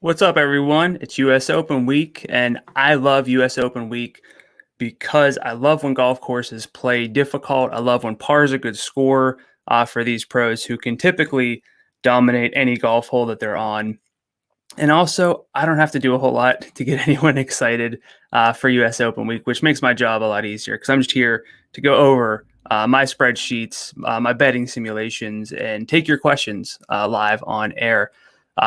What's up, everyone? It's US Open Week, and I love US Open Week because I love when golf courses play difficult. I love when par is a good score for these pros who can typically dominate any golf hole that they're on. And also, I don't have to do a whole lot to get anyone excited for US Open Week, which makes my job a lot easier because I'm just here to go over my spreadsheets, my betting simulations, and take your questions live on air.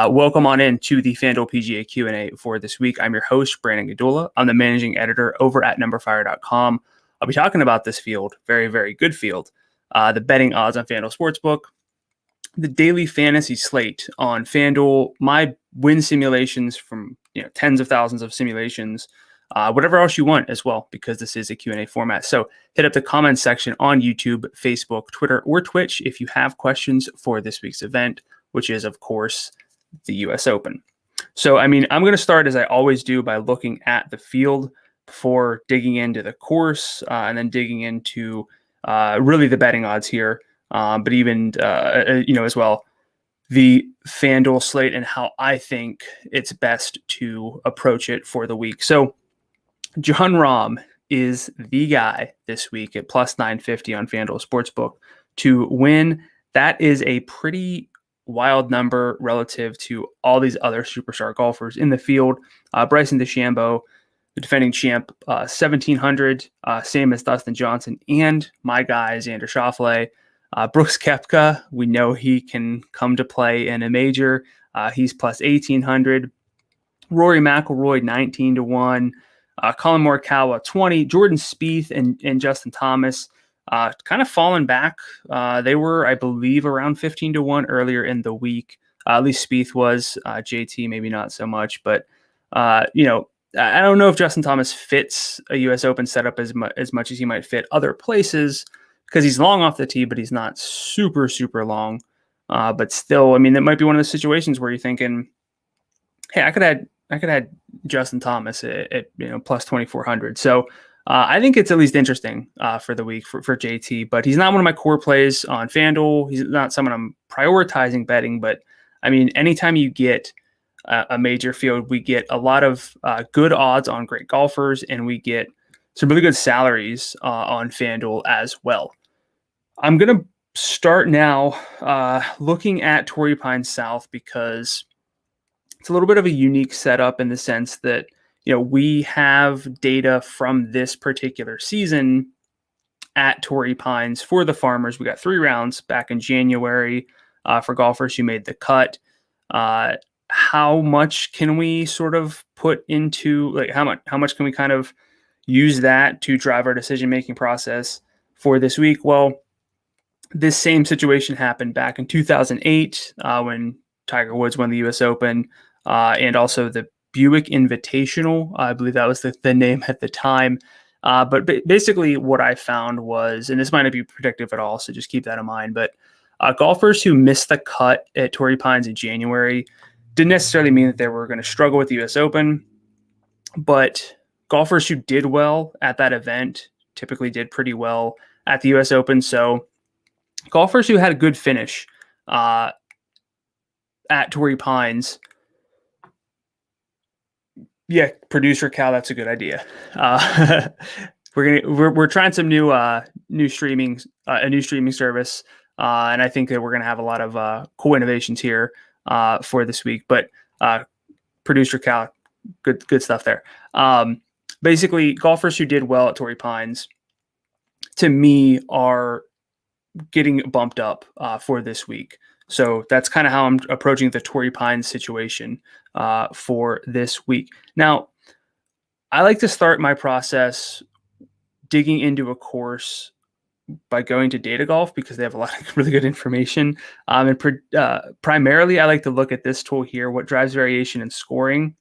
Welcome on in to the FanDuel PGA Q&A for this week. I'm your host, Brandon Gdula. I'm the managing editor over at numberFire.com. I'll be talking about this field, very, very good field, the betting odds on FanDuel Sportsbook, the daily fantasy slate on FanDuel, my win simulations from tens of thousands of simulations, whatever else you want as well, because this is a Q&A format. So hit up the comments section on YouTube, Facebook, Twitter, or Twitch if you have questions for this week's event, which is, of course, the US Open. So, I'm going to start, as I always do, by looking at the field before digging into the course and then digging into really the betting odds here, but even, as well, the FanDuel slate and how I think it's best to approach it for the week. So, Jon Rahm is the guy this week at plus 950 on FanDuel Sportsbook to win. That is a pretty wild number relative to all these other superstar golfers in the field. Bryson DeChambeau, the defending champ, 1,700, same as Dustin Johnson and my guy, Xander Schauffele. Brooks Koepka, we know he can come to play in a major. He's plus 1,800. Rory McIlroy, 19-1. Colin Morikawa, 20. Jordan Spieth and Justin Thomas, kind of fallen back. They were, I believe, around 15-1 earlier in the week. At least Spieth was. JT maybe not so much, but I don't know if Justin Thomas fits a U.S. Open setup as much as he might fit other places because he's long off the tee, but he's not super, super long. But still, that might be one of the situations where you're thinking, hey, I could add Justin Thomas at plus 2,400. So I think it's at least interesting for the week for JT, but he's not one of my core plays on FanDuel. He's not someone I'm prioritizing betting, but anytime you get a major field, we get a lot of good odds on great golfers, and we get some really good salaries on FanDuel as well. I'm going to start now looking at Torrey Pines South because it's a little bit of a unique setup in the sense that we have data from this particular season at Torrey Pines for the Farmers. We got 3 rounds back in January for golfers who made the cut. How much can we sort of put into, how much can we kind of use that to drive our decision-making process for this week? Well, this same situation happened back in 2008 when Tiger Woods won the U.S. Open and also the Buick Invitational. I believe that was the name at the time. But basically what I found was, and this might not be predictive at all, so just keep that in mind, but golfers who missed the cut at Torrey Pines in January didn't necessarily mean that they were going to struggle with the U.S. Open, but golfers who did well at that event typically did pretty well at the U.S. Open. So golfers who had a good finish at Torrey Pines, yeah, producer Cal, that's a good idea. We're trying some new streaming service, and I think that we're gonna have a lot of cool innovations here for this week. But producer Cal, good stuff there. Basically, golfers who did well at Torrey Pines, to me, are getting bumped up for this week. So that's kind of how I'm approaching the Torrey Pines situation for this week. Now, I like to start my process digging into a course by going to Data Golf because they have a lot of really good information. And primarily, I like to look at this tool here, what drives variation in scoring,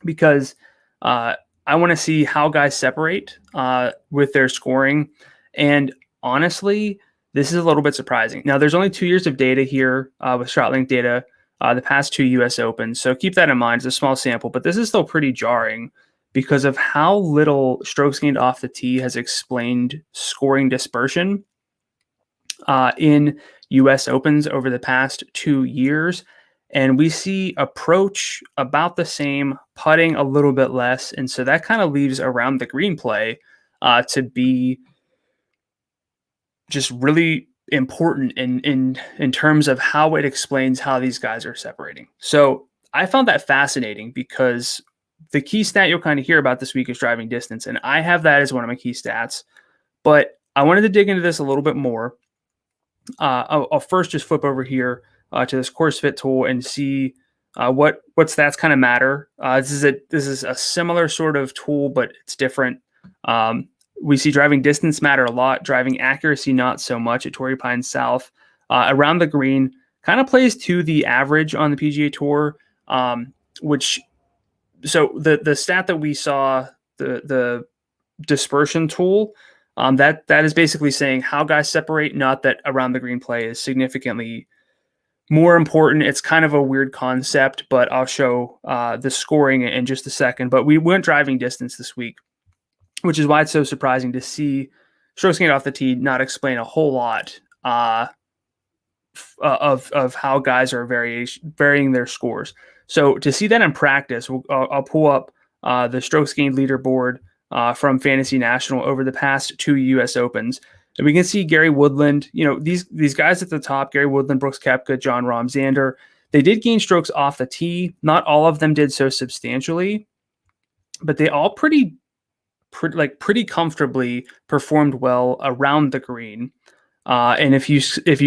because I want to see how guys separate with their scoring. And honestly, this is a little bit surprising. Now, there's only 2 years of data here with StrotLink data, the past 2 U.S. Opens. So keep that in mind. It's a small sample, but this is still pretty jarring because of how little strokes gained off the tee has explained scoring dispersion in U.S. Opens over the past 2 years. And we see approach about the same, putting a little bit less. And so that kind of leaves around the green play to be just really important in terms of how it explains how these guys are separating. So I found that fascinating because the key stat you'll kind of hear about this week is driving distance. And I have that as one of my key stats. But I wanted to dig into this a little bit more. I'll first just flip over here to this course fit tool and see what stats kind of matter. This is a similar sort of tool, but it's different. We see driving distance matter a lot, driving accuracy not so much at Torrey Pines South. Around the green kind of plays to the average on the PGA Tour, so the stat that we saw, the dispersion tool, that is basically saying how guys separate, not that around the green play is significantly more important. It's kind of a weird concept, but I'll show the scoring in just a second. But we went driving distance this week, which is why it's so surprising to see strokes gained off the tee not explain a whole lot of how guys are varying their scores. So to see that in practice, I'll pull up the strokes gained leaderboard from Fantasy National over the past 2 U.S. Opens. And we can see Gary Woodland, these guys at the top, Gary Woodland, Brooks Koepka, John Rahm, Xander, they did gain strokes off the tee. Not all of them did so substantially, but they all pretty comfortably performed well around the green. And if you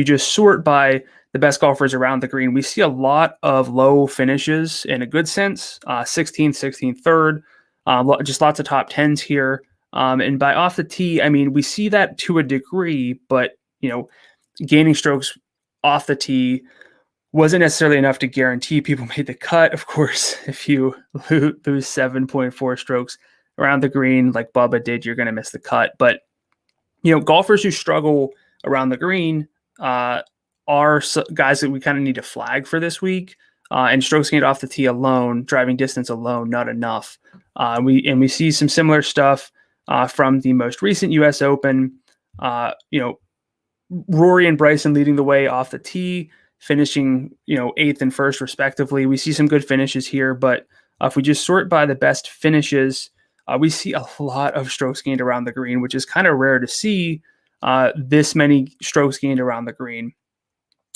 just sort by the best golfers around the green, we see a lot of low finishes in a good sense, 16th, 16th, 3rd, just lots of top 10s here. And by off the tee, I mean, we see that to a degree, but, gaining strokes off the tee wasn't necessarily enough to guarantee people made the cut. Of course, if you lose 7.4 strokes around the green like Bubba did, you're going to miss the cut. But, golfers who struggle around the green are guys that we kind of need to flag for this week. And strokes gained off the tee alone, driving distance alone, not enough. We see some similar stuff from the most recent U.S. Open. Rory and Bryson leading the way off the tee, finishing 8th and 1st respectively. We see some good finishes here, but if we just sort by the best finishes, we see a lot of strokes gained around the green, which is kind of rare to see this many strokes gained around the green.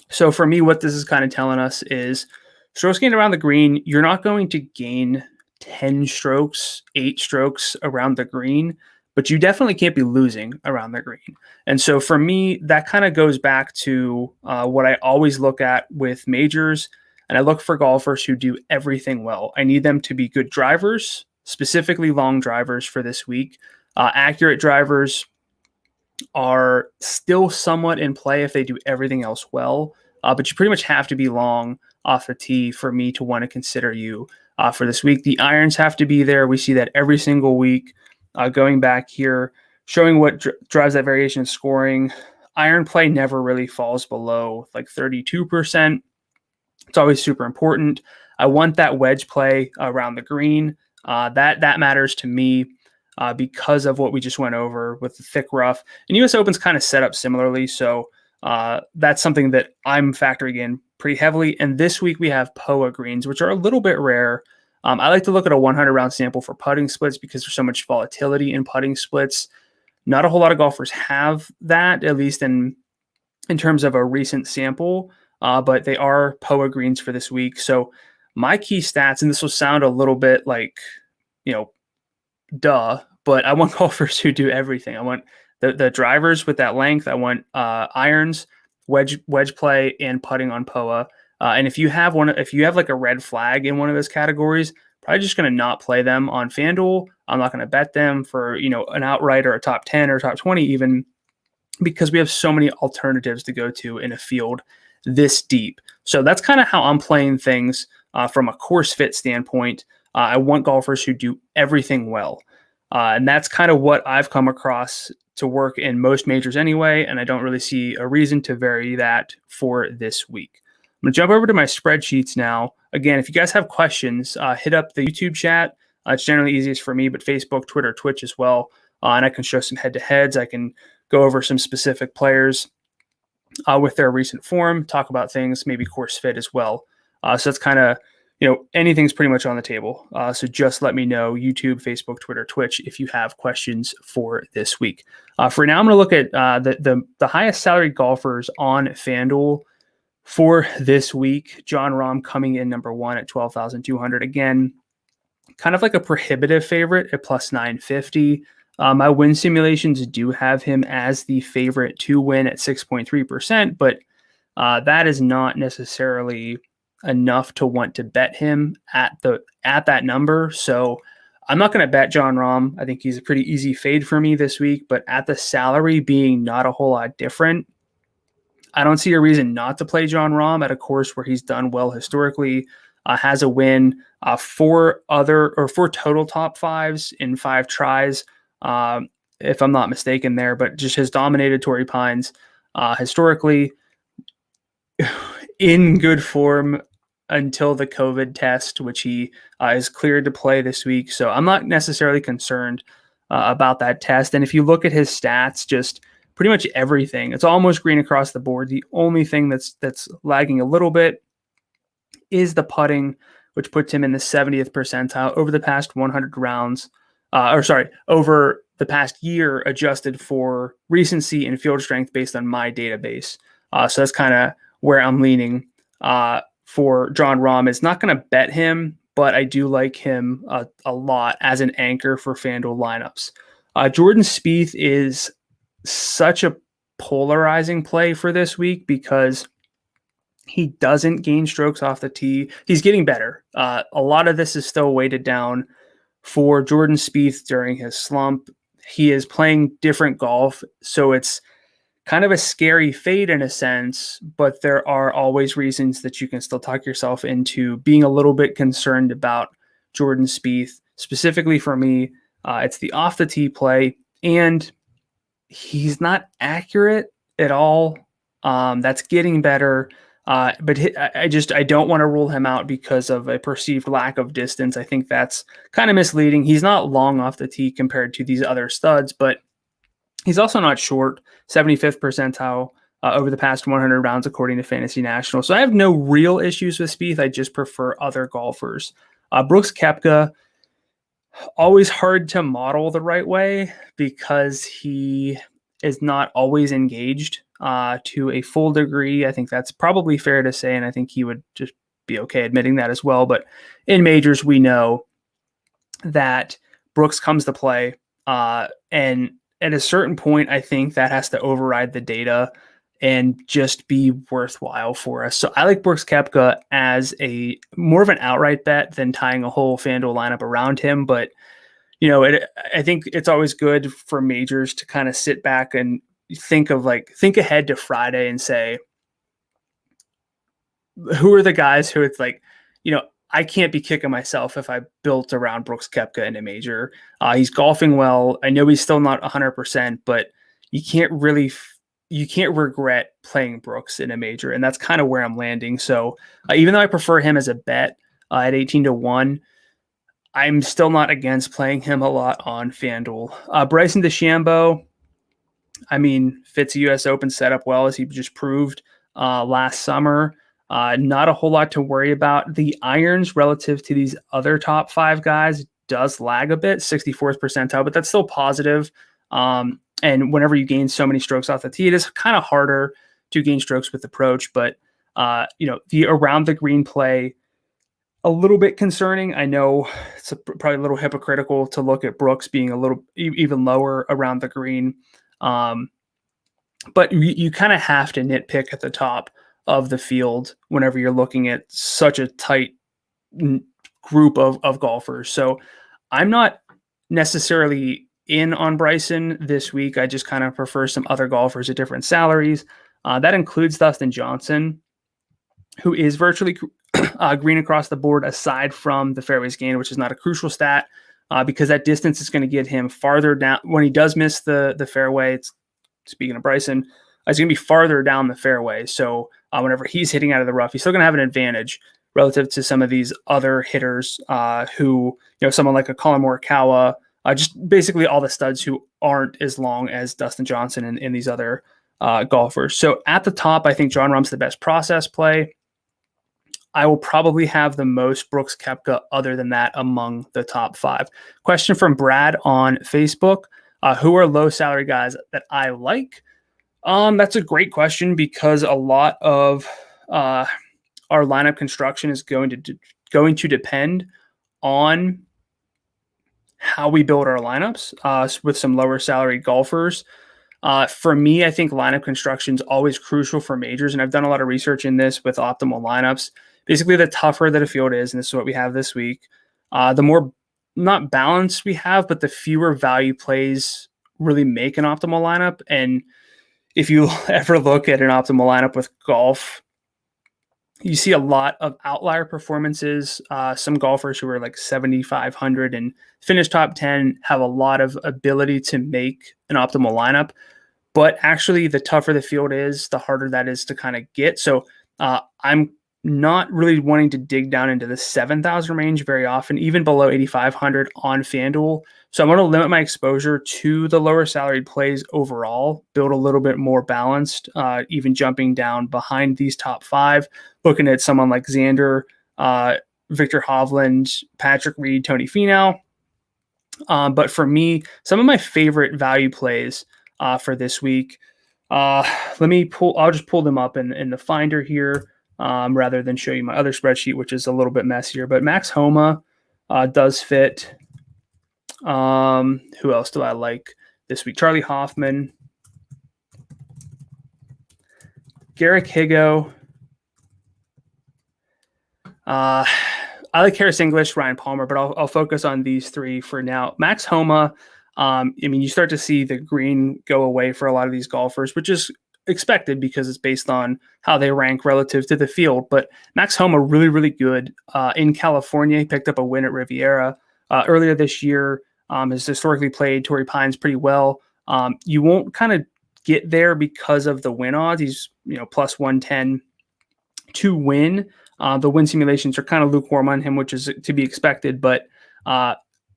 So for me, what this is kind of telling us is strokes gained around the green, you're not going to gain 10 strokes, 8 strokes around the green, but you definitely can't be losing around the green. And so for me, that kind of goes back to what I always look at with majors, and I look for golfers who do everything well. I need them to be good drivers, specifically long drivers for this week. Accurate drivers are still somewhat in play if they do everything else well, but you pretty much have to be long off the tee for me to want to consider you for this week. The irons have to be there. We see that every single week. Going back here, showing what drives that variation in scoring. Iron play never really falls below like 32%. It's always super important. I want that wedge play around the green. That matters to me because of what we just went over with the thick rough. And U.S. Open's kind of set up similarly, so that's something that I'm factoring in pretty heavily. And this week we have POA greens, which are a little bit rare. I like to look at a 100-round sample for putting splits because there's so much volatility in putting splits. Not a whole lot of golfers have that, at least in terms of a recent sample, but they are POA greens for this week. So my key stats, and this will sound a little bit like, duh, but I want golfers who do everything. I want the drivers with that length. I want irons, wedge play, and putting on POA. And if you have like a red flag in one of those categories, probably just going to not play them on FanDuel. I'm not going to bet them for, an outright or a top 10 or top 20 even, because we have so many alternatives to go to in a field this deep. So that's kind of how I'm playing things from a course fit standpoint. I want golfers who do everything well. And that's kind of what I've come across to work in most majors anyway. And I don't really see a reason to vary that for this week. I'm going to jump over to my spreadsheets now. Again, if you guys have questions, hit up the YouTube chat. It's generally easiest for me, but Facebook, Twitter, Twitch as well. And I can show some head-to-heads. I can go over some specific players with their recent form, talk about things, maybe course fit as well. So that's kind of, anything's pretty much on the table. So just let me know, YouTube, Facebook, Twitter, Twitch, if you have questions for this week. For now, I'm going to look at the highest salaried golfers on FanDuel for this week. Jon Rahm coming in number one at 12,200. Again, kind of like a prohibitive favorite at plus 950. My win simulations do have him as the favorite to win at 6.3%, but that is not necessarily enough to want to bet him at that number. So I'm not going to bet Jon Rahm. I think he's a pretty easy fade for me this week, but at the salary being not a whole lot different, I don't see a reason not to play Jon Rahm at a course where he's done well historically, has a win, four total top fives in 5 tries, if I'm not mistaken there, but just has dominated Torrey Pines historically in good form until the COVID test, which he is cleared to play this week. So I'm not necessarily concerned about that test. And if you look at his stats, just pretty much everything, it's almost green across the board. The only thing that's lagging a little bit is the putting, which puts him in the 70th percentile over the past 100 rounds, over the past year, adjusted for recency and field strength based on my database. So that's kind of where I'm leaning for Jon Rahm. Is not going to bet him, but I do like him a lot as an anchor for FanDuel lineups. Jordan Spieth is such a polarizing play for this week because he doesn't gain strokes off the tee. He's getting better. A lot of this is still weighted down for Jordan Spieth during his slump. He is playing different golf, so it's kind of a scary fade in a sense, but there are always reasons that you can still talk yourself into being a little bit concerned about Jordan Spieth. Specifically for me, it's the off the tee play, and he's not accurate at all. That's getting better. But I don't want to rule him out because of a perceived lack of distance. I think that's kind of misleading. He's not long off the tee compared to these other studs, but he's also not short, 75th percentile over the past 100 rounds, according to Fantasy National. So I have no real issues with Spieth. I just prefer other golfers. Brooks Koepka, always hard to model the right way because he is not always engaged to a full degree. I think that's probably fair to say, and I think he would just be okay admitting that as well. But in majors, we know that Brooks comes to play, and at a certain point, I think that has to override the data and just be worthwhile for us. So I like Brooks Koepka as a more of an outright bet than tying a whole FanDuel lineup around him. But I think it's always good for majors to kind of sit back and think ahead to Friday and say, who are the guys who it's like, I can't be kicking myself if I built around Brooks Koepka in a major. He's golfing well. I know he's still not 100%, but you can't regret playing Brooks in a major. And that's kind of where I'm landing. So even though I prefer him as a bet at 18-1, I'm still not against playing him a lot on FanDuel. Bryson DeChambeau, fits a U.S. Open setup well, as he just proved last summer. Not a whole lot to worry about. The irons relative to these other top 5 guys does lag a bit, 64th percentile, but that's still positive. And whenever you gain so many strokes off the tee, it is kind of harder to gain strokes with approach. But, the around the green play, a little bit concerning. I know it's probably a little hypocritical to look at Brooks being a little even lower around the green. But you kind of have to nitpick at the top of the field whenever you're looking at such a tight group of golfers. So I'm not necessarily in on Bryson this week. I just kind of prefer some other golfers at different salaries. That includes Dustin Johnson, who is virtually green across the board, aside from the fairways gain, which is not a crucial stat because that distance is going to get him farther down. When he does miss the fairway, speaking of Bryson, it's going to be farther down the fairway. So whenever he's hitting out of the rough, he's still going to have an advantage relative to some of these other hitters who, someone like a Colin Morikawa, just basically all the studs who aren't as long as Dustin Johnson and these other golfers. So at the top, I think Jon Rahm's the best process play. I will probably have the most Brooks Koepka other than that among the top 5. Question from Brad on Facebook. Who are low salary guys that I like? That's a great question because a lot of our lineup construction is going to depend on how we build our lineups with some lower salary golfers. For me, I think lineup construction is always crucial for majors, and I've done a lot of research in this with optimal lineups. Basically, the tougher that a field is, and this is what we have this week, the more not balanced we have, but the fewer value plays really make an optimal lineup. And if you ever look at an optimal lineup with golf, you see a lot of outlier performances. Some golfers who are like 7,500 and finish top 10 have a lot of ability to make an optimal lineup. But actually, the tougher the field is, the harder that is to kind of get. So I'm not really wanting to dig down into the 7,000 range very often, even below 8,500 on FanDuel. So I'm going to limit my exposure to the lower salaried plays overall, build a little bit more balanced, even jumping down behind these top 5, looking at someone like Xander, Victor Hovland, Patrick Reed, Tony Finau. But for me, some of my favorite value plays for this week, I'll just pull them up in the Finder here rather than show you my other spreadsheet, which is a little bit messier. But Max Homa does fit. Who else do I like this week? Charlie Hoffman, Garrick Higo. I like Harris English, Ryan Palmer, but I'll focus on these 3 for now. Max Homa, you start to see the green go away for a lot of these golfers, which is expected because it's based on how they rank relative to the field. But Max Homa, really, really good in California. He picked up a win at Riviera earlier this year. Has historically played Torrey Pines pretty well. You won't kind of get there because of the win odds. He's plus 110 to win. The win simulations are kind of lukewarm on him, which is to be expected, but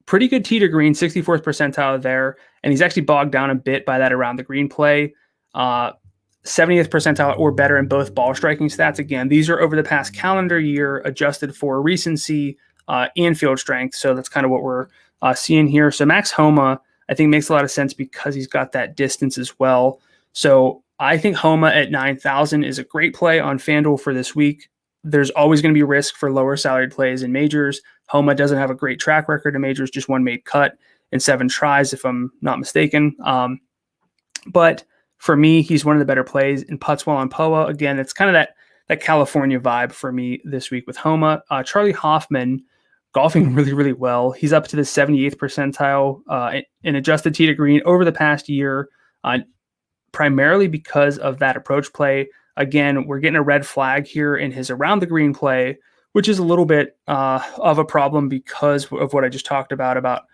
pretty good tee to green, 64th percentile there. And he's actually bogged down a bit by that around the green play. 70th percentile or better in both ball striking stats. Again, these are over the past calendar year adjusted for recency and field strength. So that's kind of what we're seeing here. So Max Homa, I think, makes a lot of sense because he's got that distance as well. So I think Homa at 9,000 is a great play on FanDuel for this week. There's always going to be risk for lower salaried plays in majors. Homa doesn't have a great track record in majors, just one made cut in 7 tries, if I'm not mistaken. But for me, he's one of the better plays in putts well on POA. Again, it's kind of that California vibe for me this week with Homa. Charlie Hoffman, golfing really, really well. He's up to the 78th percentile in adjusted tee to green over the past year, primarily because of that approach play. Again, we're getting a red flag here in his around the green play, which is a little bit of a problem because of what I just talked about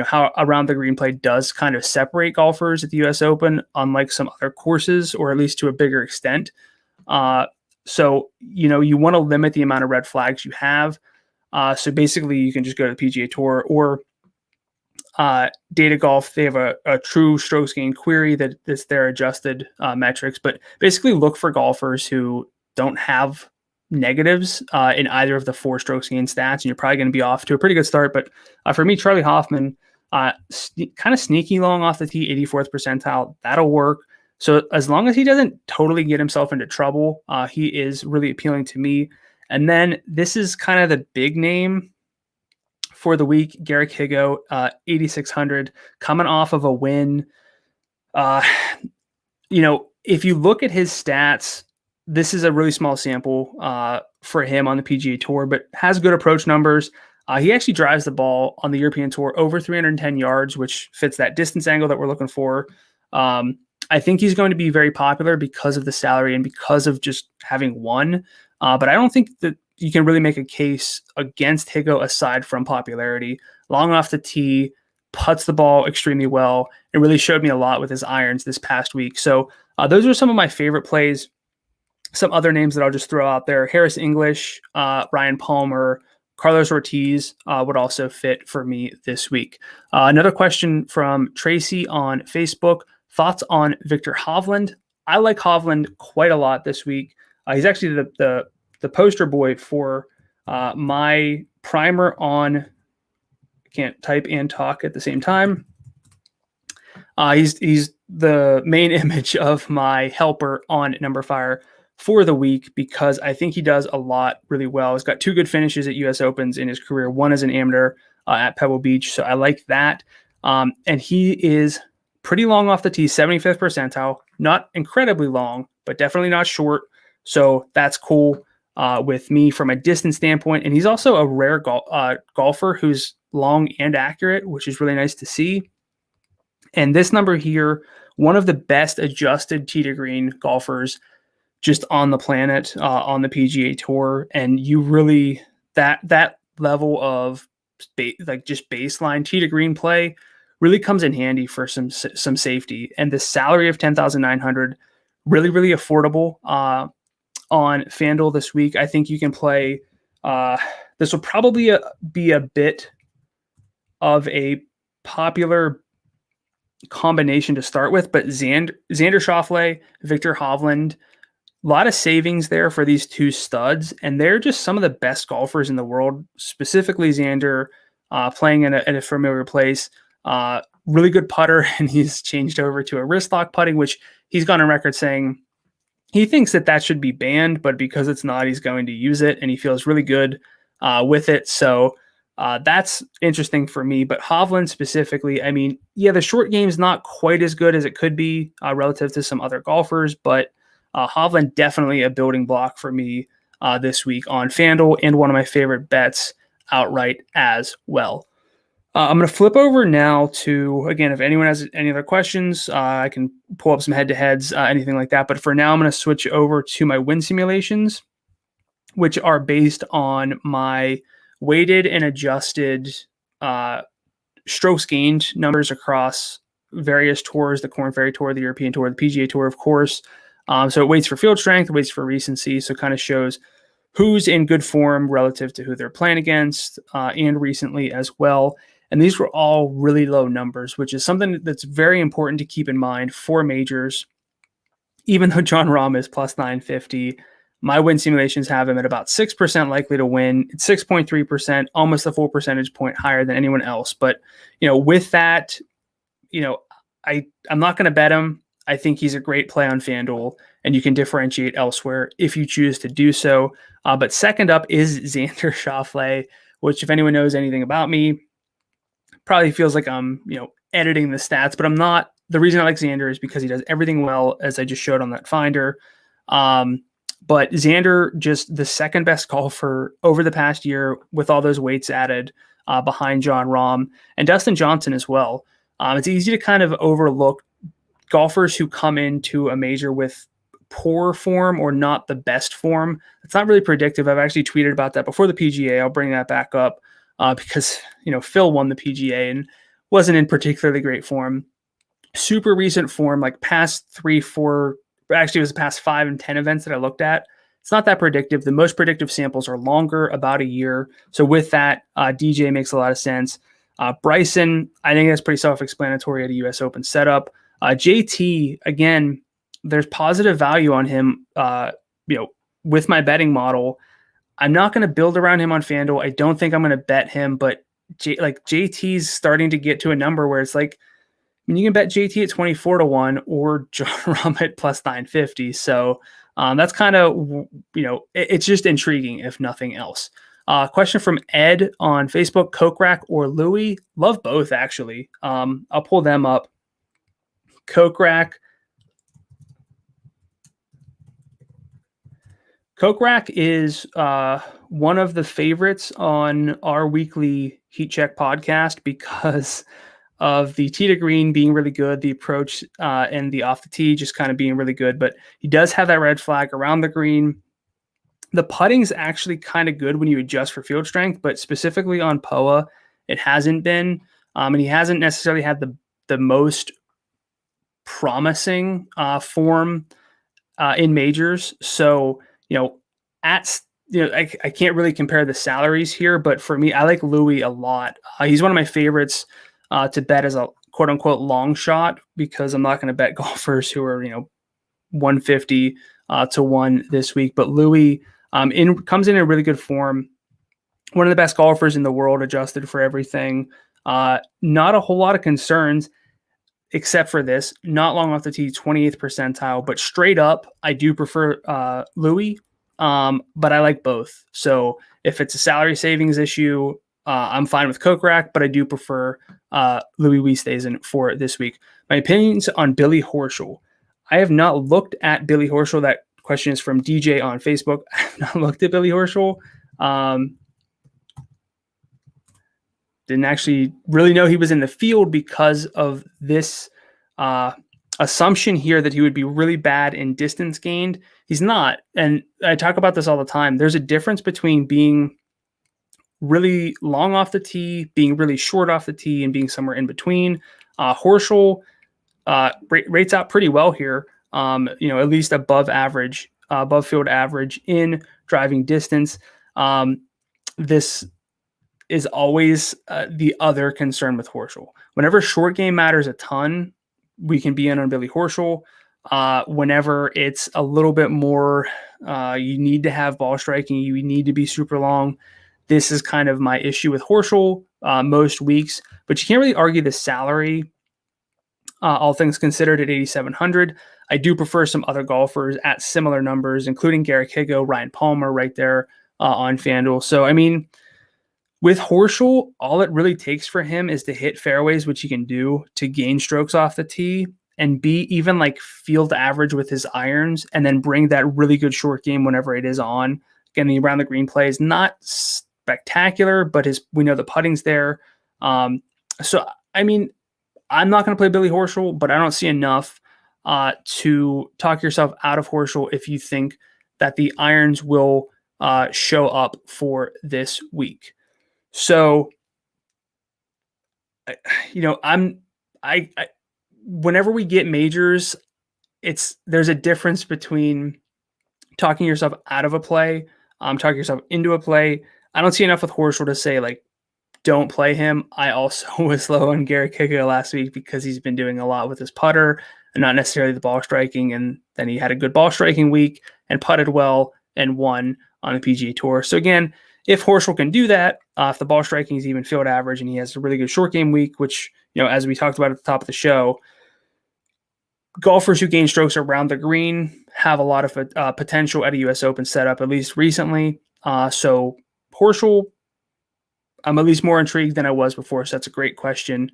how around the green play does kind of separate golfers at the US Open, unlike some other courses, or at least to a bigger extent. So you want to limit the amount of red flags you have. So basically, you can just go to the PGA Tour or Data Golf. They have a true strokes gained query that is their adjusted metrics. But basically, look for golfers who don't have negatives in either of the 4 strokes gained stats, and you're probably going to be off to a pretty good start. But for me, Charlie Hoffman, kind of sneaky long off the tee, 84th percentile, that'll work. So as long as he doesn't totally get himself into trouble, he is really appealing to me. And then this is kind of the big name for the week, Garrick Higo, 8,600, coming off of a win. If you look at his stats, this is a really small sample for him on the PGA Tour, but has good approach numbers. He actually drives the ball on the European Tour over 310 yards, which fits that distance angle that we're looking for. I think he's going to be very popular because of the salary and because of just having won. But I don't think that you can really make a case against Higo aside from popularity. Long off the tee, puts the ball extremely well, and really showed me a lot with his irons this past week. So those are some of my favorite plays. Some other names that I'll just throw out there: Harris English, Ryan Palmer, Carlos Ortiz would also fit for me this week. Another question from Tracy on Facebook: thoughts on Victor Hovland? I like Hovland quite a lot this week. He's actually the the poster boy for my primer on, I can't type and talk at the same time. He's the main image of my helper on numberFire for the week because I think he does a lot really well. He's got 2 good finishes at US Opens in his career, one as an amateur at Pebble Beach, so I like that. And he is pretty long off the tee, 75th percentile, not incredibly long, but definitely not short. So that's cool with me from a distance standpoint. And he's also a rare golfer who's long and accurate, which is really nice to see. And this number here, one of the best adjusted tee to green golfers just on the planet, on the PGA Tour. And you really, that level of just baseline tee to green play really comes in handy for some safety. And the salary of $10,900, really, really affordable on FanDuel this week. I think you can play, this will probably be a bit of a popular combination to start with, but Xander Schauffele, Victor Hovland, a lot of savings there for these 2 studs, and they're just some of the best golfers in the world, specifically Xander, playing in a familiar place, really good putter, and he's changed over to a wrist lock putting, which he's gone on record saying he thinks that should be banned, but because it's not, he's going to use it, and he feels really good with it, so that's interesting for me. But Hovland specifically, I mean, yeah, the short game is not quite as good as it could be relative to some other golfers, but Hovland definitely a building block for me this week on FanDuel and one of my favorite bets outright as well. I'm going to flip over now to, again, if anyone has any other questions, I can pull up some head-to-heads, anything like that. But for now, I'm going to switch over to my win simulations, which are based on my weighted and adjusted strokes gained numbers across various tours, the Korn Ferry Tour, the European Tour, the PGA Tour, of course. So it weights for field strength, it weights for recency, so it kind of shows who's in good form relative to who they're playing against and recently as well. And these were all really low numbers, which is something that's very important to keep in mind for majors. Even though Jon Rahm is plus 950, my win simulations have him at about 6% likely to win. It's 6.3%, almost a full percentage point higher than anyone else. But, with that, I'm not going to bet him. I think he's a great play on FanDuel, and you can differentiate elsewhere if you choose to do so. But second up is Xander Schauffele, which if anyone knows anything about me, probably feels like I'm, editing the stats, but I'm not. The reason I like Xander is because he does everything well, as I just showed on that finder. But Xander, just the second best golfer over the past year with all those weights added behind Jon Rahm and Dustin Johnson as well. It's easy to kind of overlook golfers who come into a major with poor form or not the best form. It's not really predictive. I've actually tweeted about that before the PGA. I'll bring that back up because, Phil won the PGA and wasn't in particularly great form. Super recent form, like past 3, 4, actually it was the past 5 and 10 events that I looked at. It's not that predictive. The most predictive samples are longer, about a year. So with that, DJ makes a lot of sense. Bryson, I think that's pretty self-explanatory at a US Open setup. JT, again, there's positive value on him, with my betting model. I'm not going to build around him on FanDuel. I don't think I'm going to bet him, but JT's starting to get to a number where it's like, you can bet JT at 24-1 or Jon Rahm at plus 950. So that's kind of, it's just intriguing if nothing else. Question from Ed on Facebook, Kokrak or Louie? Love both, actually. I'll pull them up. Kokrak is one of the favorites on our weekly Heat Check podcast because of the tee to green being really good, the approach and the off the tee just kind of being really good. But he does have that red flag around the green. The putting's actually kind of good when you adjust for field strength, but specifically on POA, it hasn't been. And he hasn't necessarily had the most promising form in majors. So, I can't really compare the salaries here, but for me, I like Louie a lot. He's one of my favorites to bet as a quote unquote long shot because I'm not going to bet golfers who are, 150 to 1 this week. But Louie, Comes in really good form. One of the best golfers in the world, adjusted for everything. Not a whole lot of concerns, except for this. Not long off the tee, 28th percentile, but straight up, I do prefer Louie, but I like both. So if it's a salary savings issue, I'm fine with Kokrak, but I do prefer Louie Oosthuizen for this week. My opinions on Billy Horschel. I have not looked at Billy Horschel. That question is from DJ on Facebook. I have not looked at Billy Horschel. Didn't actually really know he was in the field because of this assumption here that he would be really bad in distance gained. He's not. And I talk about this all the time. There's a difference between being really long off the tee, being really short off the tee, and being somewhere in between. Horschel rates out pretty well here, at least above average, above field average in driving distance. This is always the other concern with Horschel. Whenever short game matters a ton, we can be in on Billy Horschel. Whenever it's a little bit more, you need to have ball striking, you need to be super long. This is kind of my issue with Horschel most weeks, but you can't really argue the salary, all things considered, at 8,700. I do prefer some other golfers at similar numbers, including Garrick Higgo, Ryan Palmer right there on FanDuel. So, I mean, with Horschel, all it really takes for him is to hit fairways, which he can do, to gain strokes off the tee, and be even like field average with his irons, and then bring that really good short game whenever it is on. Getting around the green play is not spectacular, but we know the putting's there. So, I mean, I'm not going to play Billy Horschel, but I don't see enough to talk yourself out of Horschel if you think that the irons will show up for this week. So, whenever we get majors, there's a difference between talking yourself out of a play, talking yourself into a play. I don't see enough with Horschel to say, like, don't play him. I also was low on Garrick Higgo last week because he's been doing a lot with his putter and not necessarily the ball striking. And then he had a good ball striking week and putted well and won on the PGA Tour. So again, if Horschel can do that, if the ball striking is even field average and he has a really good short game week, which, as we talked about at the top of the show, golfers who gain strokes around the green have a lot of potential at a U.S. Open setup, at least recently. So Horschel, I'm at least more intrigued than I was before. So that's a great question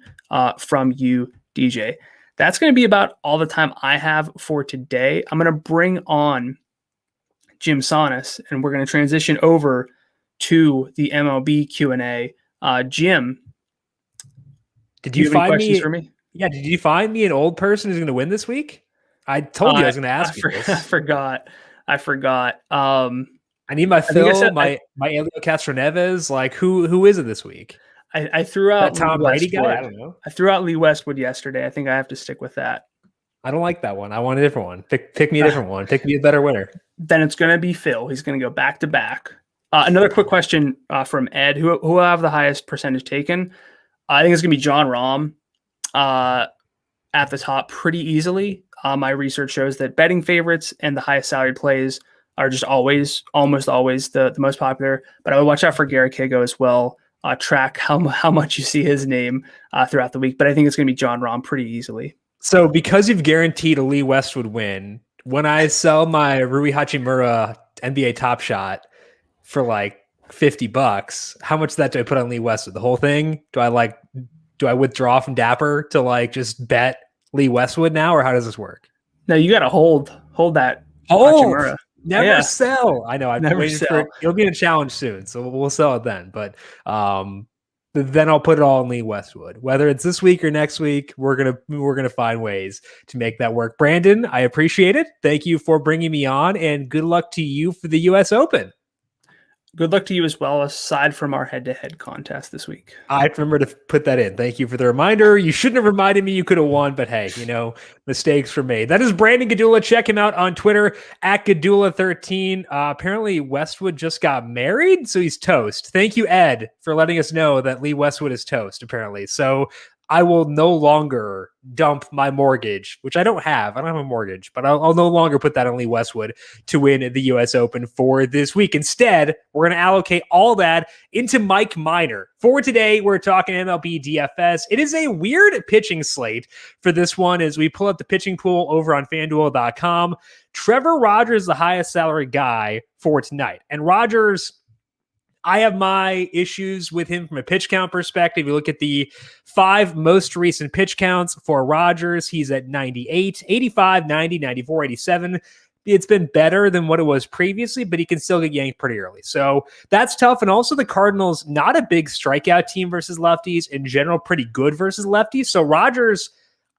from you, DJ. That's going to be about all the time I have for today. I'm going to bring on Jim Sonis, and we're going to transition over to the MLB Q&A. Jim, did you find questions for me? Yeah, did you find me an old person who's going to win this week? I told you I was going to ask you this. I forgot. I need my Phil, my Elio Castro Neves. Like, who is it this week? I threw out that Tom Brady guy. I don't know. I threw out Lee Westwood yesterday. I think I have to stick with that. I don't like that one. I want a different one. Pick me a different one. Pick me a better winner. Then it's going to be Phil. He's going to go back to back. Another quick question from Ed. Who will have the highest percentage taken? I think it's going to be John Rahm at the top pretty easily. My research shows that betting favorites and the highest salary plays are just almost always the most popular. But I would watch out for Garrick Higgo as well. Track how much you see his name throughout the week. But I think it's going to be John Rahm pretty easily. So because you've guaranteed a Lee Westwood win, when I sell my Rui Hachimura NBA Top Shot for like $50, how much of that do I put on Lee Westwood? The whole thing? Do I withdraw from Dapper to like just bet Lee Westwood now, or how does this work? No, you got to hold that. Hachimura. Never sell. I know. I'm waiting sell. for it. It'll be a challenge soon, so we'll sell it then. But then I'll put it all in Lee Westwood. Whether it's this week or next week, we're gonna find ways to make that work. Brandon, I appreciate it. Thank you for bringing me on, and good luck to you for the U.S. Open. Good luck to you as well, aside from our head-to-head contest this week. I remember to put that in. Thank you for the reminder. You shouldn't have reminded me. You could have won, but hey, mistakes were made. That is Brandon Gdula. Check him out on Twitter at Gdula13. Apparently, Westwood just got married, so he's toast. Thank you, Ed, for letting us know that Lee Westwood is toast, apparently. So I will no longer dump my mortgage, which I don't have. I don't have a mortgage, but I'll no longer put that on Lee Westwood to win the U.S. Open for this week. Instead, we're going to allocate all that into Mike Minor. For today, we're talking MLB DFS. It is a weird pitching slate for this one as we pull up the pitching pool over on FanDuel.com. Trevor Rogers, the highest salary guy for tonight. And Rogers, I have my issues with him from a pitch count perspective. You look at the 5 most recent pitch counts for Rogers. He's at 98, 85, 90, 94, 87. It's been better than what it was previously, but he can still get yanked pretty early. So that's tough. And also the Cardinals, not a big strikeout team versus lefties. In general, pretty good versus lefties. So Rogers,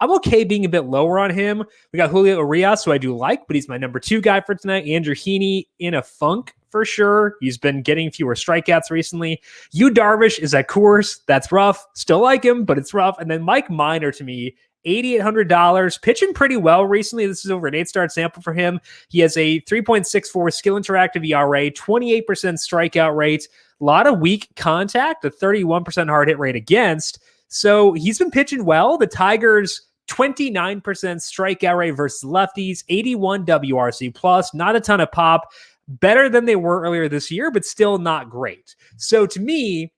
I'm okay being a bit lower on him. We got Julio Urias, who I do like, but he's my number 2 guy for tonight. Andrew Heaney in a funk for sure. He's been getting fewer strikeouts recently. Yu Darvish is at Coors. That's rough. Still like him, but it's rough. And then Mike Minor, to me, $8,800, pitching pretty well recently. This is over an 8-start sample for him. He has a 3.64 skill interactive ERA, 28% strikeout rate, a lot of weak contact, a 31% hard hit rate against. So he's been pitching well. The Tigers, 29% strikeout rate versus lefties, 81 WRC plus, not a ton of pop, better than they were earlier this year, but still not great. So to me,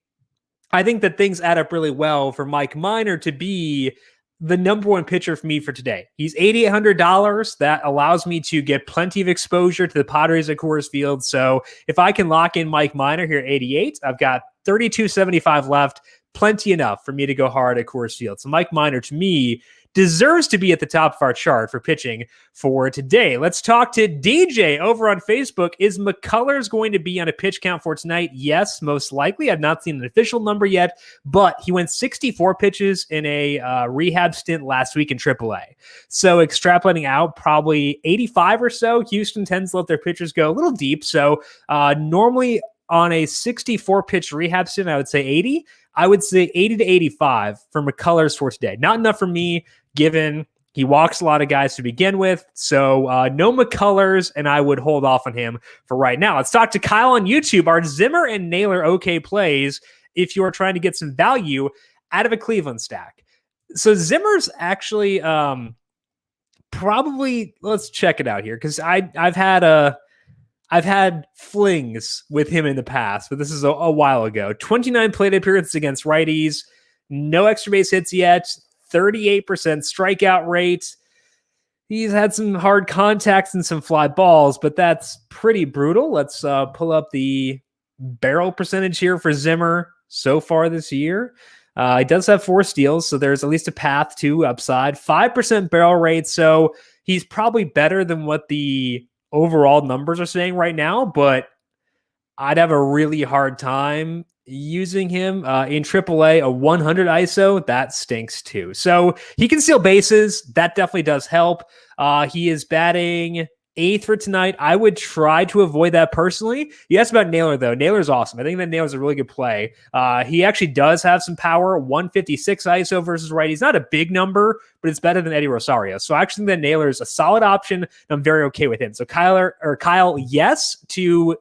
I think that things add up really well for Mike Minor to be the number 1 pitcher for me for today. He's $8,800. That allows me to get plenty of exposure to the Padres at Coors Field. So if I can lock in Mike Minor here at 88, I've got $32.75 left. Plenty enough for me to go hard at Coors Field. So Mike Minor, to me, deserves to be at the top of our chart for pitching for today. Let's talk to DJ over on Facebook. Is McCullers going to be on a pitch count for tonight? Yes, most likely. I've not seen an official number yet, but he went 64 pitches in a rehab stint last week in AAA. So extrapolating out, probably 85 or so. Houston tends to let their pitchers go a little deep. So normally on a 64 pitch rehab stint, I would say 80. I would say 80 to 85 for McCullers for today. Not enough for me, given he walks a lot of guys to begin with. So no McCullers, and I would hold off on him for right now. Let's talk to Kyle on YouTube. Are Zimmer and Naylor okay plays if you're trying to get some value out of a Cleveland stack? So Zimmer's actually probably, let's check it out here, because I've had flings with him in the past, but this is a while ago. 29 plate appearances against righties, no extra base hits yet, 38% strikeout rate. He's had some hard contacts and some fly balls, but that's pretty brutal. Let's pull up the barrel percentage here for Zimmer so far this year. He does have 4 steals, so there's at least a path to upside. 5% barrel rate, so he's probably better than what the overall numbers are saying right now, but I'd have a really hard time using him in AAA. A 100 ISO, that stinks too. So he can steal bases. That definitely does help. He is batting 8th for tonight. I would try to avoid that personally. You asked about Naylor, though. Naylor's awesome. I think that Naylor's a really good play. He actually does have some power. 156 ISO versus righties. Not a big number, but it's better than Eddie Rosario. So I actually think that Naylor's a solid option, and I'm very okay with him. So Kyle, yes to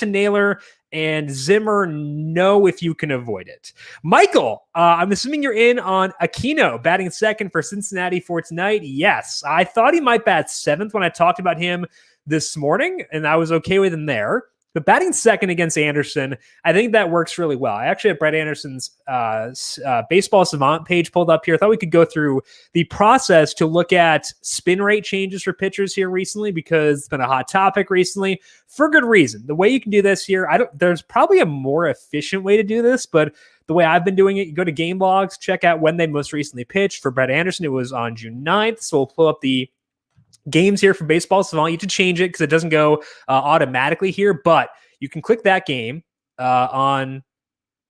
Naylor, and Zimmer, no if you can avoid it. Michael, I'm assuming you're in on Aquino batting 2nd for Cincinnati for tonight. Yes, I thought he might bat 7th when I talked about him this morning, and I was okay with him there. But batting 2nd against Anderson, I think that works really well. I actually have Brett Anderson's Baseball Savant page pulled up here. I thought we could go through the process to look at spin rate changes for pitchers here recently, because it's been a hot topic recently for good reason. The way you can do this here, there's probably a more efficient way to do this, but the way I've been doing it, you go to game logs, check out when they most recently pitched. For Brett Anderson, it was on June 9th. So we'll pull up the games here for Baseball Savant. You have to change it because it doesn't go automatically here, but you can click that game on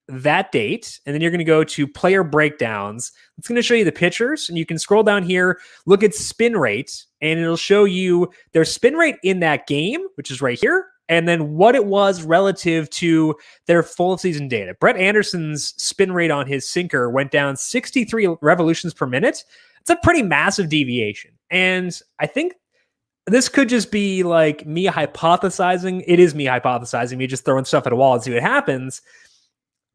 that date, and then you're going to go to player breakdowns. It's going to show you the pitchers, and you can scroll down here, look at spin rate, and it'll show you their spin rate in that game, which is right here, and then what it was relative to their full season data. Brett Anderson's spin rate on his sinker went down 63 revolutions per minute. It's a pretty massive deviation. And I think this could just be like me hypothesizing. It is me hypothesizing, me just throwing stuff at a wall and see what happens.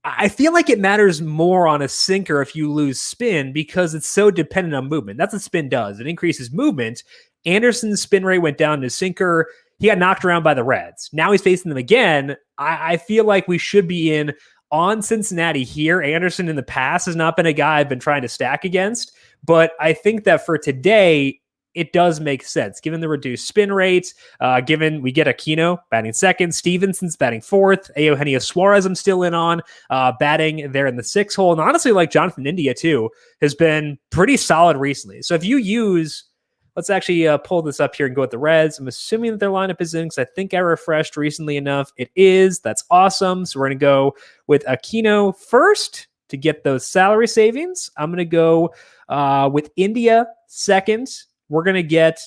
I feel like it matters more on a sinker if you lose spin because it's so dependent on movement. That's what spin does. It increases movement. Anderson's spin rate went down to sinker. He got knocked around by the Reds. Now he's facing them again. I feel like we should be in on Cincinnati here. Anderson in the past has not been a guy I've been trying to stack against, but I think that for today, it does make sense given the reduced spin rates, given we get Aquino batting second, Stevenson's batting fourth, Eugenio Suarez I'm still in on, batting there in the 6th hole. And honestly, like Jonathan India too, has been pretty solid recently. So if you use, let's actually pull this up here and go with the Reds. I'm assuming that their lineup is in because I think I refreshed recently enough. It is. That's awesome. So we're going to go with Aquino first to get those salary savings. I'm going to go with India second. We're going to get,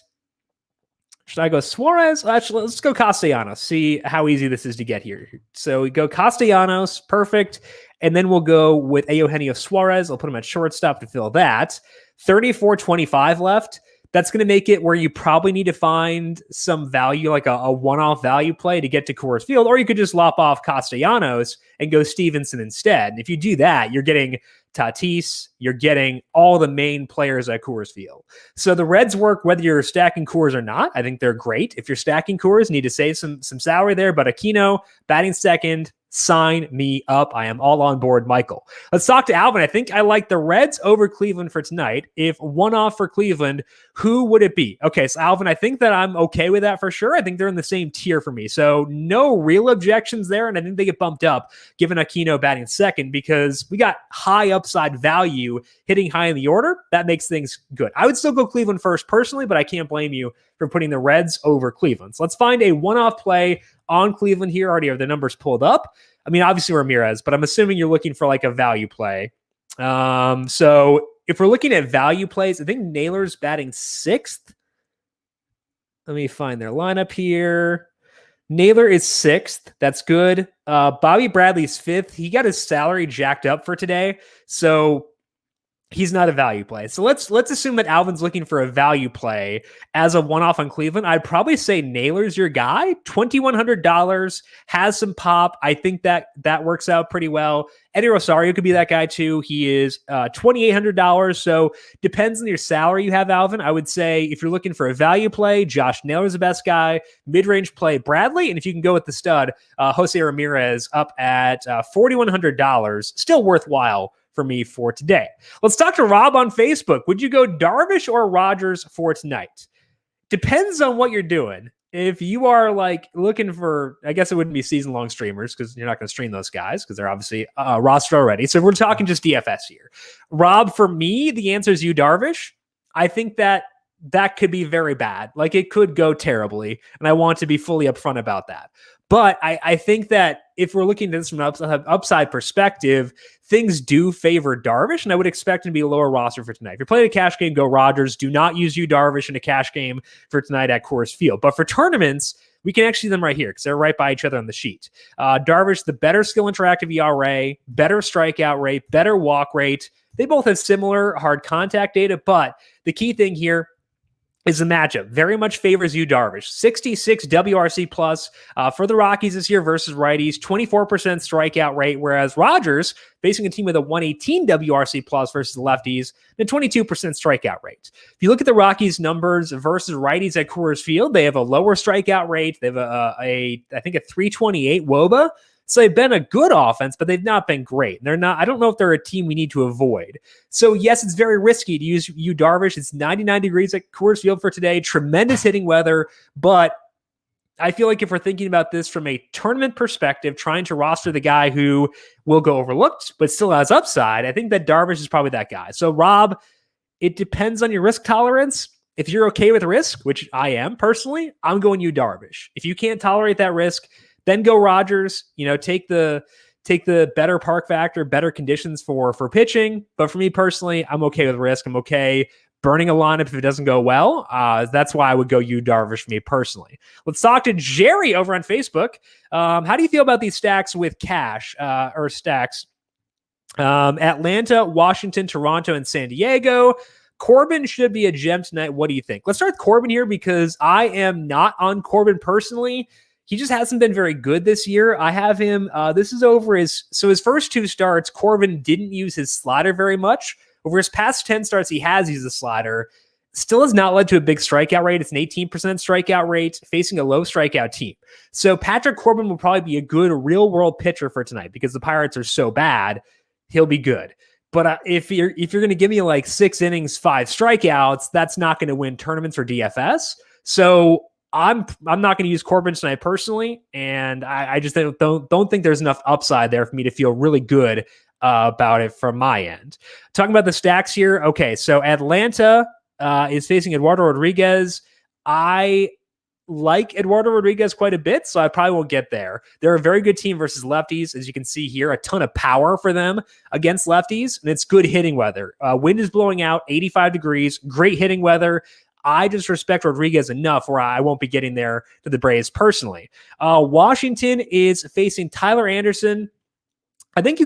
should I go Suarez? Actually, let's go Castellanos, see how easy this is to get here. So we go Castellanos, perfect. And then we'll go with Eugenio Suarez. I'll put him at shortstop to fill that. 34.25 left. That's going to make it where you probably need to find some value, like a one-off value play to get to Coors Field, or you could just lop off Castellanos and go Stevenson instead. And if you do that, you're getting Tatis, you're getting all the main players at Coors Field. So the Reds work whether you're stacking Coors or not. I think they're great. If you're stacking Coors, you need to save some salary there, but Aquino batting second, sign me up. I am all on board, Michael. Let's talk to Alvin. I think I like the Reds over Cleveland for tonight. If one off for Cleveland, who would it be? Okay, so Alvin, I think that I'm okay with that for sure. I think they're in the same tier for me. So no real objections there, and I think they get bumped up given Aquino batting second because we got high upside value hitting high in the order. That makes things good. I would still go Cleveland first personally, but I can't blame you for putting the Reds over Cleveland. So let's find a one-off play on Cleveland here. Already have the numbers pulled up. I mean, obviously Ramirez, but I'm assuming you're looking for like a value play. So if we're looking at value plays, I think Naylor's batting 6th. Let me find their lineup here. Naylor is 6th. That's good. Bobby Bradley's 5th. He got his salary jacked up for today. So he's not a value play. So let's assume that Alvin's looking for a value play as a one-off on Cleveland. I'd probably say Naylor's your guy. $2,100 has some pop. I think that works out pretty well. Eddie Rosario could be that guy too. He is $2,800. So depends on your salary you have, Alvin. I would say if you're looking for a value play, Josh Naylor's the best guy. Mid-range play, Bradley. And if you can go with the stud, Jose Ramirez up at $4,100. Still worthwhile for me for today. Let's talk to Rob on Facebook. Would you go Darvish or Rogers for tonight? Depends on what you're doing. If you are like looking for, I guess it wouldn't be season-long streamers because you're not going to stream those guys because they're obviously rostered already. So we're talking just DFS here. Rob, for me, the answer is you Darvish. I think that could be very bad. Like it could go terribly, and I want to be fully upfront about that. But I think that if we're looking at this from an upside perspective, things do favor Darvish, and I would expect him to be a lower roster for tonight. If you're playing a cash game, go Rogers. Do not use you Darvish in a cash game for tonight at Coors Field. But for tournaments, we can actually see them right here because they're right by each other on the sheet. Darvish, the better skill interactive ERA, better strikeout rate, better walk rate. They both have similar hard contact data, but the key thing here is the matchup. Very much favors you, Darvish. 66 WRC plus for the Rockies this year versus righties, 24% strikeout rate, whereas Rogers, facing a team with a 118 WRC plus versus lefties, a 22% strikeout rate. If you look at the Rockies numbers versus righties at Coors Field, they have a lower strikeout rate. They have I think a 328 WOBA. So they've been a good offense, but they've not been great. They're not. I don't know if they're a team we need to avoid. So yes, it's very risky to use you Darvish. It's 99 degrees at Coors Field for today. Tremendous hitting weather, but I feel like if we're thinking about this from a tournament perspective, trying to roster the guy who will go overlooked but still has upside, I think that Darvish is probably that guy. So Rob, it depends on your risk tolerance. If you're okay with risk, which I am personally, I'm going you Darvish. If you can't tolerate that risk, then go Rogers, take the better park factor, better conditions for pitching. But for me personally, I'm okay with risk. I'm okay burning a lineup if it doesn't go well. That's why I would go you Darvish for me personally. Let's talk to Jerry over on Facebook. How do you feel about these stacks with cash or stacks? Atlanta, Washington, Toronto, and San Diego. Corbin should be a gem tonight. What do you think? Let's start with Corbin here because I am not on Corbin personally. he just hasn't been very good this year. I have him. This is over his first 2 starts. Corbin didn't use his slider very much. Over his past 10 starts, he has used the slider. Still has not led to a big strikeout rate. It's an 18% strikeout rate facing a low strikeout team. So Patrick Corbin will probably be a good real world pitcher for tonight because the Pirates are so bad. He'll be good. But if you're going to give me like 6 innings, 5 strikeouts, that's not going to win tournaments or DFS. So I'm not going to use Corbin tonight personally, and I just don't think there's enough upside there for me to feel really good about it from my end. Talking about the stacks here. Okay, so Atlanta is facing Eduardo Rodriguez. I like Eduardo Rodriguez quite a bit, so I probably won't get there. They're a very good team versus lefties. As you can see here, a ton of power for them against lefties, and it's good hitting weather. Wind is blowing out, 85 degrees, great hitting weather. I just respect Rodriguez enough where I won't be getting there to the Braves personally. Washington is facing Tyler Anderson. I think you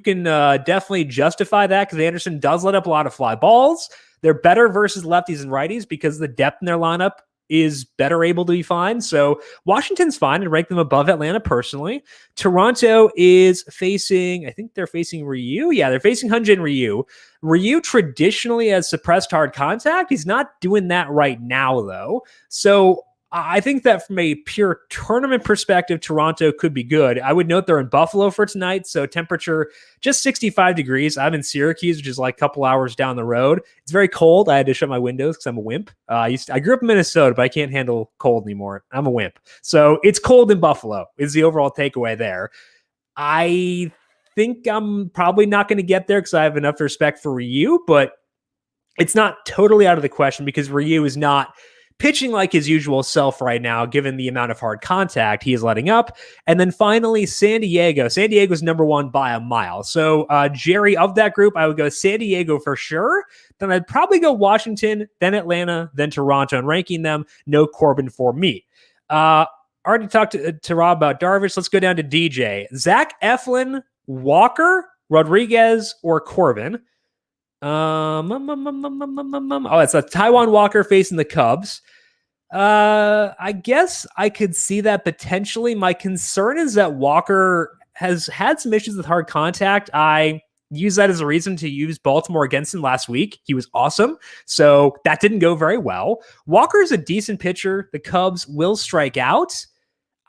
can definitely justify that because Anderson does let up a lot of fly balls. They're better versus lefties and righties because the depth in their lineup is better able to be fine. So Washington's fine and rank them above Atlanta personally. Toronto is facing, I think they're facing Ryu. Yeah, they're facing Hyun-Jin Ryu. Ryu traditionally has suppressed hard contact. He's not doing that right now, though. So I think that from a pure tournament perspective, Toronto could be good. I would note they're in Buffalo for tonight, so temperature just 65 degrees. I'm in Syracuse, which is like a couple hours down the road. It's very cold. I had to shut my windows because I'm a wimp. I grew up in Minnesota, but I can't handle cold anymore. I'm a wimp. So it's cold in Buffalo is the overall takeaway there. I think I'm probably not going to get there because I have enough respect for Ryu, but it's not totally out of the question because Ryu is not pitching like his usual self right now, given the amount of hard contact he is letting up. And then finally, San Diego. San Diego's number 1 by a mile. So Jerry, of that group, I would go San Diego for sure. Then I'd probably go Washington, then Atlanta, then Toronto, and ranking them. No Corbin for me. Already talked to Rob about Darvish. Let's go down to DJ. Zach Eflin, Walker, Rodriguez, or Corbin. Oh, it's a Taijuan Walker facing the Cubs. I guess I could see that potentially. My concern is that Walker has had some issues with hard contact. I use that as a reason to use Baltimore against him last week. He was awesome. So that didn't go very well. Walker is a decent pitcher. The Cubs will strike out.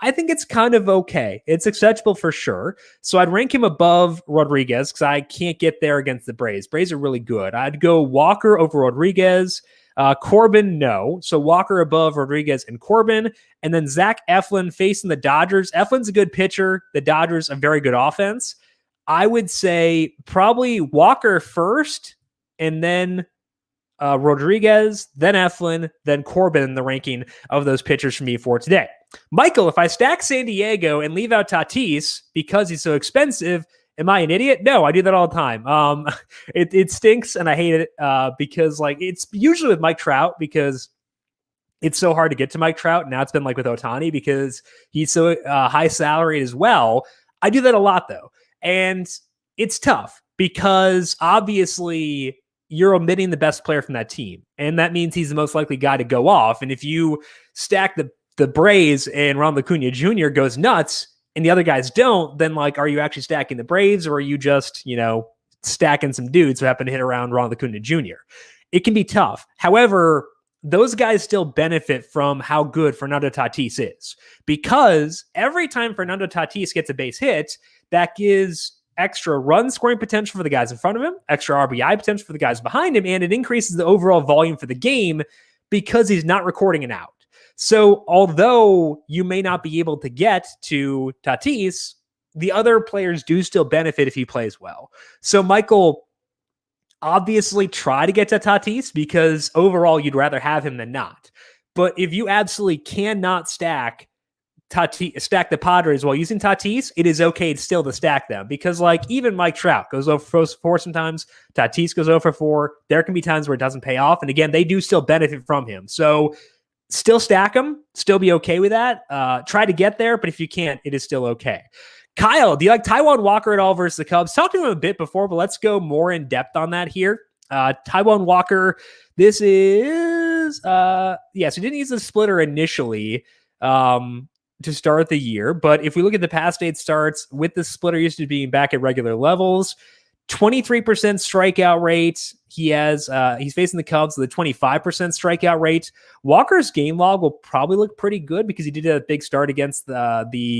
I think it's kind of okay. It's acceptable for sure. So I'd rank him above Rodriguez because I can't get there against the Braves. Braves are really good. I'd go Walker over Rodriguez. Corbin, no. So Walker above Rodriguez and Corbin. And then Zach Eflin facing the Dodgers. Eflin's a good pitcher. The Dodgers, a very good offense. I would say probably Walker first and then Rodriguez, then Eflin, then Corbin in the ranking of those pitchers for me for today. Michael, if I stack San Diego and leave out Tatis because he's so expensive, am I an idiot? No, I do that all the time. It stinks and I hate it because like it's usually with Mike Trout because it's so hard to get to Mike Trout. Now it's been like with Ohtani because he's so high salaried as well. I do that a lot though. And it's tough because obviously you're omitting the best player from that team. And that means he's the most likely guy to go off. And if you stack the Braves and Ronald Acuna Jr. goes nuts and the other guys don't, then like, are you actually stacking the Braves or are you just, stacking some dudes who happen to hit around Ronald Acuna Jr.? It can be tough. However, those guys still benefit from how good Fernando Tatis is because every time Fernando Tatis gets a base hit, that gives extra run scoring potential for the guys in front of him, extra RBI potential for the guys behind him, and it increases the overall volume for the game because he's not recording an out. So although you may not be able to get to Tatis, the other players do still benefit if he plays well. So Michael, obviously try to get to Tatis because overall you'd rather have him than not. But if you absolutely cannot stack the Padres while using Tatis, it is okay still to stack them because like even Mike Trout goes over for 4 sometimes, Tatis goes over for 4. There can be times where it doesn't pay off. And again, they do still benefit from him. So still stack them, still be okay with that. Try to get there, but if you can't, it is still okay. Kyle, do you like Taijuan Walker at all versus the Cubs? Talked to him a bit before, but let's go more in depth on that here. Taijuan Walker, this is, so he didn't use the splitter initially. to start the year. But if we look at the past 8 starts with the splitter used to being back at regular levels, 23% strikeout rate. He's facing the Cubs with a 25% strikeout rate. Walker's game log will probably look pretty good because he did a big start against Baltimore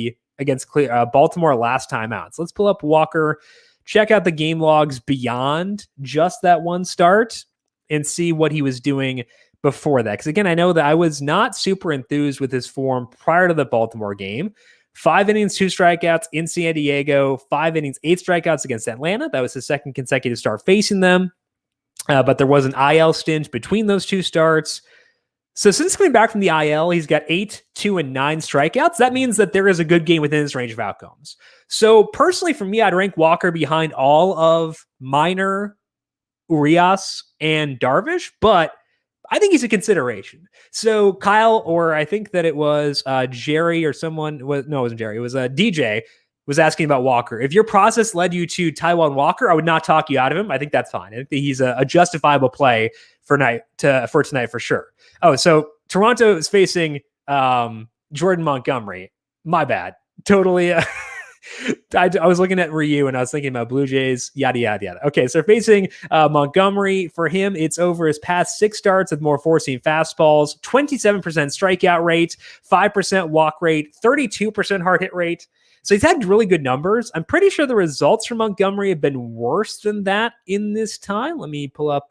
last time out. So let's pull up Walker, check out the game logs beyond just that one start and see what he was doing before that. Because again, I know that I was not super enthused with his form prior to the Baltimore game. 5 innings, 2 strikeouts in San Diego, 5 innings, 8 strikeouts against Atlanta. That was his second consecutive start facing them. But there was an IL stint between those 2 starts. So since coming back from the IL, he's got 8, 2, and 9 strikeouts. That means that there is a good game within his range of outcomes. So personally, for me, I'd rank Walker behind all of Minor, Urias, and Darvish, but I think he's a consideration. So Kyle, or I think that it was Jerry or someone, no, it wasn't Jerry. It was DJ was asking about Walker. If your process led you to Taijuan Walker, I would not talk you out of him. I think that's fine. I think that he's a justifiable play for tonight for sure. Oh, so Toronto is facing Jordan Montgomery. My bad. Totally. I was looking at Ryu and I was thinking about Blue Jays, yada, yada, yada. Okay, so facing Montgomery, for him, it's over his past 6 starts with more four-seam fastballs, 27% strikeout rate, 5% walk rate, 32% hard hit rate. So he's had really good numbers. I'm pretty sure the results from Montgomery have been worse than that in this time. Let me pull up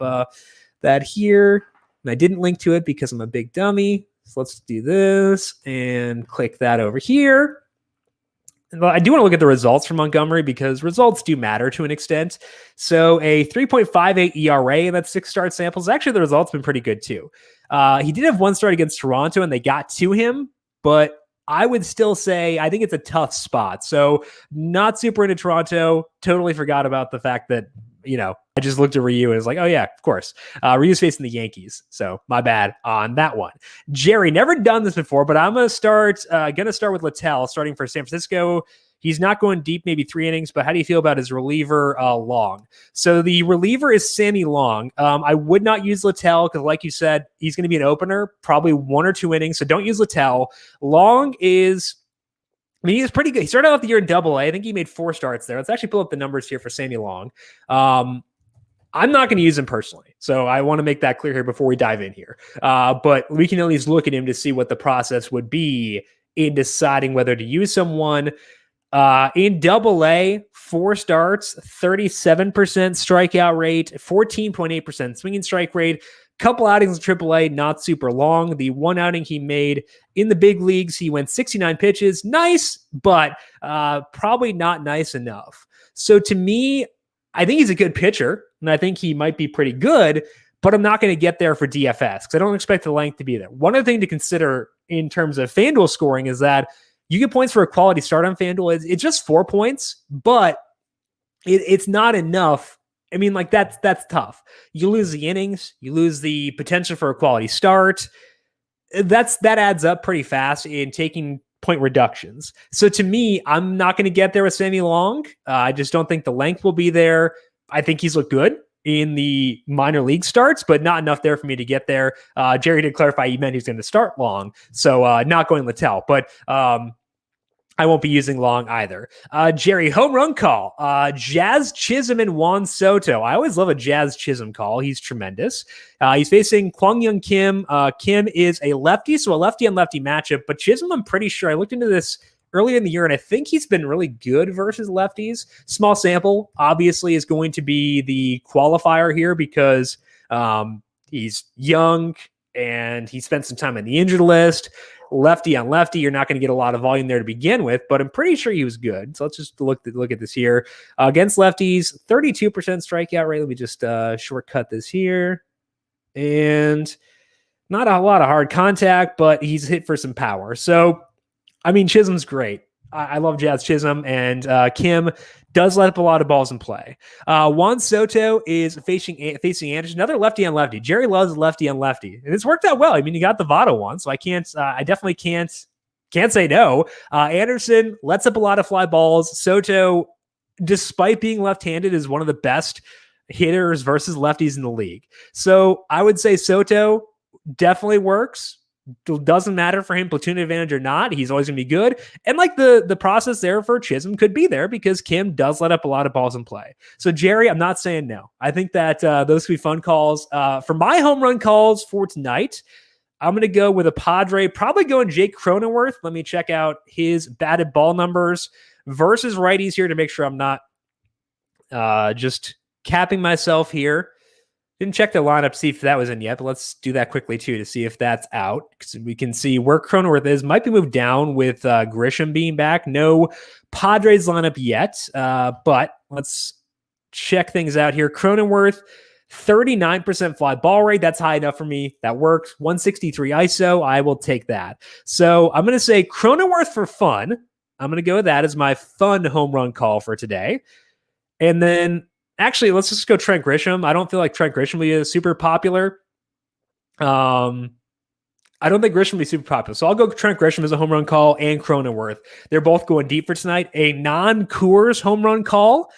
that here. And I didn't link to it because I'm a big dummy. So let's do this and click that over here. Well, I do want to look at the results from Montgomery because results do matter to an extent. So a 3.58 ERA in that 6 start samples. Actually, the results have been pretty good too. He did have 1 start against Toronto and they got to him, but I would still say I think it's a tough spot. So not super into Toronto. Totally forgot about the fact that, I just looked at Ryu and was like, oh yeah, of course. Ryu's facing the Yankees. So my bad on that one. Jerry, never done this before, but I'm going to start with Littell starting for San Francisco. He's not going deep, maybe 3 innings, but how do you feel about his reliever, Long? So the reliever is Sammy Long. I would not use Littell because like you said, he's going to be an opener, probably 1 or 2 innings. So don't use Littell. Long is... he's pretty good. He started out the year in Double A. I think he made 4 starts there. Let's actually pull up the numbers here for Sammy Long. I'm not going to use him personally, so I want to make that clear here before we dive in here. But we can at least look at him to see what the process would be in deciding whether to use someone. In Double A, 4 starts, 37% strikeout rate, 14.8% swinging strike rate. Couple outings in AAA, not super long. The 1 outing he made in the big leagues, he went 69 pitches. Nice, but probably not nice enough. So to me, I think he's a good pitcher, and I think he might be pretty good, but I'm not going to get there for DFS because I don't expect the length to be there. One other thing to consider in terms of FanDuel scoring is that you get points for a quality start on FanDuel. It's just 4 points, but it's not enough. I mean, like that's tough. You lose the innings, you lose the potential for a quality start. That adds up pretty fast in taking point reductions. So to me, I'm not going to get there with Sammy Long. I just don't think the length will be there. I think he's looked good in the minor league starts, but not enough there for me to get there. Jerry did clarify he meant he's going to start Long, so not going Littell, but I won't be using Long either. Jerry, home run call. Jazz Chisholm and Juan Soto. I always love a Jazz Chisholm call. He's tremendous. He's facing Kwang Young Kim. Kim is a lefty, so a lefty on lefty matchup, but Chisholm, I'm pretty sure I looked into this earlier in the year, and I think he's been really good versus lefties. Small sample, obviously, is going to be the qualifier here because he's young and he spent some time on the injured list. Lefty on lefty, you're not going to get a lot of volume there to begin with, but I'm pretty sure he was good. So let's just look at this here. Against lefties, 32% strikeout rate. Let me just shortcut this here. And not a lot of hard contact, but he's hit for some power. So, I mean, Chisholm's great. I love Jazz Chisholm, and Kim does let up a lot of balls in play. Juan Soto is facing Anderson, another lefty on lefty. Jerry loves lefty on lefty, and it's worked out well. I mean, you got the Votto one, so I definitely can't say no. Anderson lets up a lot of fly balls. Soto, despite being left-handed, is one of the best hitters versus lefties in the league. So I would say Soto definitely works. doesn't matter for him, platoon advantage or not. He's always going to be good. And like the process there for Chisholm could be there because Kim does let up a lot of balls in play. So Jerry, I'm not saying no. I think that those could be fun calls. For my home run calls for tonight, I'm going to go with a Padre, probably going Jake Cronenworth. Let me check out his batted ball numbers versus righties here to make sure I'm not just capping myself here. Didn't check the lineup, see if that was in yet, but let's do that quickly too to see if that's out. Because we can see where Cronenworth is. Might be moved down with Grisham being back. No Padres lineup yet, but let's check things out here. Cronenworth, 39% fly ball rate. That's high enough for me. That works. 163 ISO. I will take that. So I'm going to say Cronenworth for fun. I'm going to go with that as my fun home run call for today. And then actually, let's just go Trent Grisham. I don't feel like Trent Grisham will be super popular. I don't think Grisham will be super popular. So I'll go Trent Grisham as a home run call and Cronenworth. They're both going deep for tonight. A non-Coors home run call.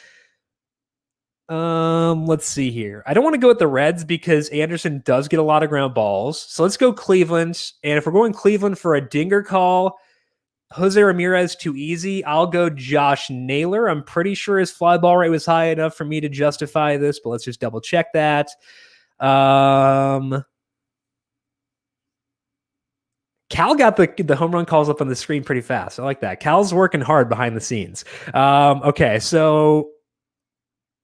Let's see here. I don't want to go with the Reds because Anderson does get a lot of ground balls. So let's go Cleveland. And if we're going Cleveland for a dinger call, Jose Ramirez too easy. I'll go Josh Naylor. I'm pretty sure his fly ball rate was high enough for me to justify this, but let's just double check that. Cal got the home run calls up on the screen pretty fast. I like that. Cal's working hard behind the scenes. Okay, so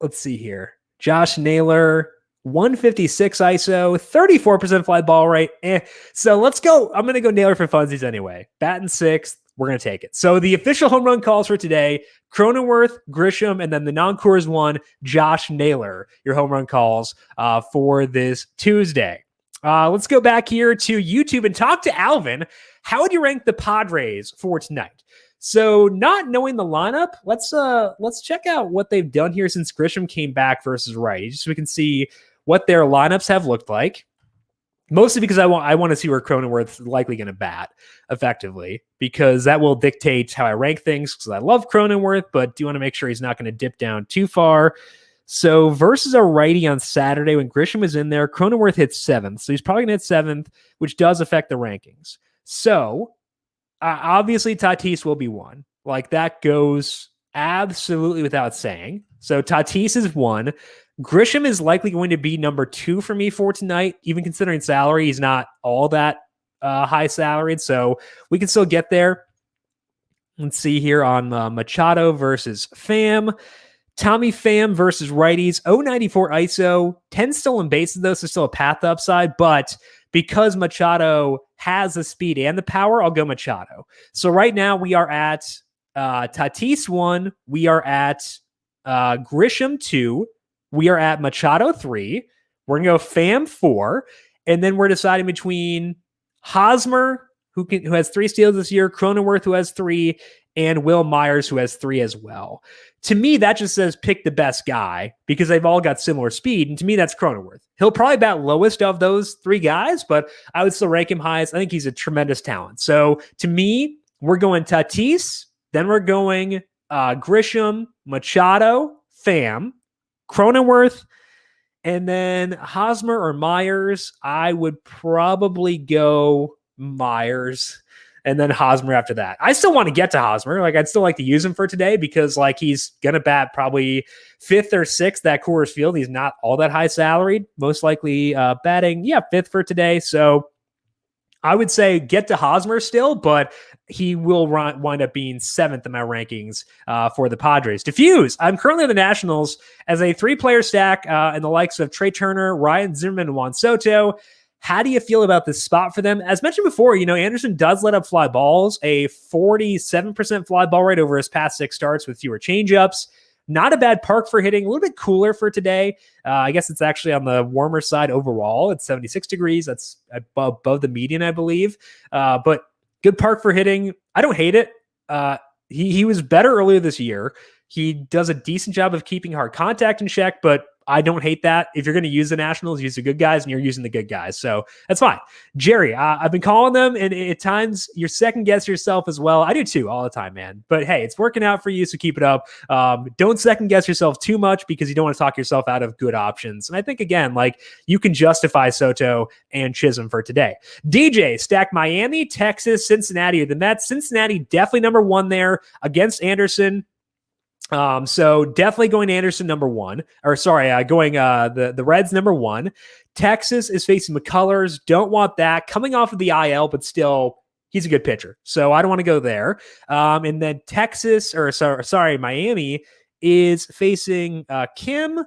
let's see here. Josh Naylor, 156 ISO, 34% fly ball rate. So let's go. I'm going to go Naylor for funsies anyway. Batting sixth. We're going to take it. So the official home run calls for today, Cronenworth, Grisham, and then the non-Coors one, Josh Naylor, your home run calls for this Tuesday. Let's go back here to YouTube and talk to Alvin. How would you rank the Padres for tonight? So not knowing the lineup, let's check out what they've done here since Grisham came back versus righties, so we can see what their lineups have looked like. Mostly because I want to see where Cronenworth's likely going to bat effectively, because that will dictate how I rank things, because I love Cronenworth, but do want to make sure he's not going to dip down too far. So versus a righty on Saturday when Grisham was in there, Cronenworth hit 7th. So he's probably going to hit 7th, which does affect the rankings. So obviously Tatis will be 1. Like that goes absolutely without saying. So Tatis is 1. Grisham is likely going to be number 2 for me for tonight, even considering salary. He's not all that high salaried, so we can still get there. Let's see here on Machado versus Pham. Tommy Pham versus righties, 094 ISO, 10 stolen bases though, so still a path upside, but because Machado has the speed and the power, I'll go Machado. So right now we are at Tatis 1, we are at Grisham 2, we are at Machado 3. We're going to go Pham 4. And then we're deciding between Hosmer, who has 3 steals this year, Cronenworth, who has 3, and Will Myers, who has 3 as well. To me, that just says pick the best guy because they've all got similar speed. And to me, that's Cronenworth. He'll probably bat lowest of those 3 guys, but I would still rank him highest. I think he's a tremendous talent. So to me, we're going Tatis, then we're going Grisham, Machado, Pham, Cronenworth, and then Hosmer or Myers. I would probably go Myers and then Hosmer after that. I still want to get to Hosmer. Like I'd still like to use him for today because like he's going to bat probably 5th or 6th at Coors Field. He's not all that high salaried, most likely batting 5th for today. So I would say get to Hosmer still, but he will wind up being 7th in my rankings for the Padres. Diffuse. I'm currently on the Nationals as a 3-player stack in the likes of Trey Turner, Ryan Zimmerman, and Juan Soto. How do you feel about this spot for them? As mentioned before, Anderson does let up fly balls, a 47% fly ball rate over his past 6 starts with fewer changeups. Not a bad park for hitting, a little bit cooler for today. I guess it's actually on the warmer side overall. It's 76 degrees. That's above the median, I believe. But good park for hitting. I don't hate it. He was better earlier this year. He does a decent job of keeping hard contact in check, but I don't hate that. If you're going to use the Nationals, use the good guys, and you're using the good guys. So that's fine. Jerry, I've been calling them, and at times you second guess yourself as well. I do too, all the time, man. But hey, it's working out for you, so keep it up. Don't second guess yourself too much because you don't want to talk yourself out of good options. And I think, again, like you can justify Soto and Chisholm for today. DJ, stack Miami, Texas, Cincinnati, or the Mets. Cincinnati definitely number one there against Anderson. So definitely going Anderson number one, or sorry, going the Reds number one. Texas is facing McCullers. Don't want that. Coming off of the IL, but still, he's a good pitcher. So I don't want to go there. And then Miami is facing Kim.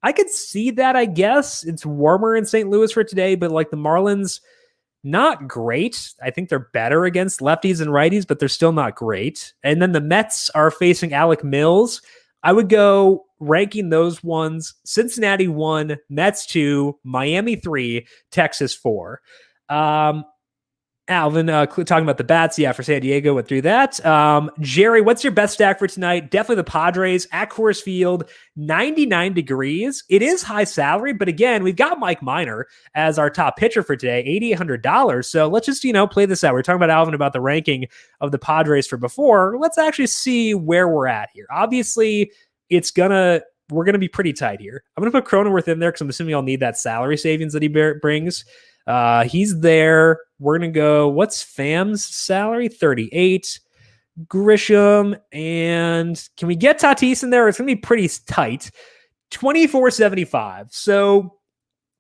I could see that, I guess. It's warmer in St. Louis for today, but like the Marlins, not great. I think they're better against lefties and righties, but they're still not great. And then the Mets are facing Alec Mills. I would go ranking those ones: Cincinnati 1, Mets 2, Miami 3, Texas 4. Alvin, talking about the bats, for San Diego, went through that. Jerry, what's your best stack for tonight? Definitely the Padres at Coors Field, 99 degrees. It is high salary, but again, we've got Mike Minor as our top pitcher for today, $8,800. So let's just, play this out. We were talking about Alvin about the ranking of the Padres for before. Let's actually see where we're at here. Obviously, we're going to be pretty tight here. I'm going to put Cronenworth in there because I'm assuming I'll need that salary savings that he brings. He's there. We're going to go, what's Fam's salary? 38. Grisham. And can we get Tatis in there? It's going to be pretty tight. 24.75. So